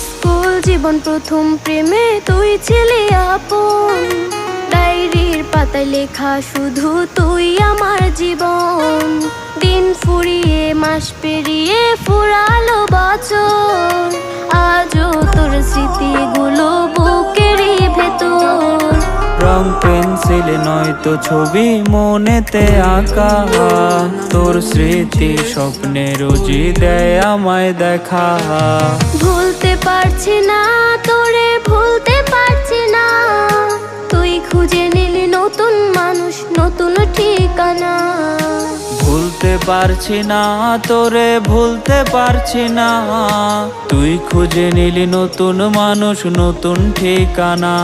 School জীবন প্রথম প্রেমে তুই ছিলি আপন, ডায়েরির পাতায় লেখা শুধু তুই আমার জীবন। দিন ফুরিয়ে মাস পেরিয়ে ফুরালো বছর, আজও তোর স্মৃতিগুলো বুকেরই ভেতর। রং পেন্সিলে নয়তো ছবি মনেতে আঁকা, তোর স্মৃতি স্বপ্নে রোজই দেয় আমায় দেখা। ভুলতে পারছি না তোরে, ভুলতে পারছি না, তুই খুঁজে নিলি নতুন মানুষ, নতুন ঠিকানা। ভুলতে পারছি না তোরে, ভুলতে পারছি না, তুই খুঁজে নিলি নতুন মানুষ, নতুন ঠিকানা।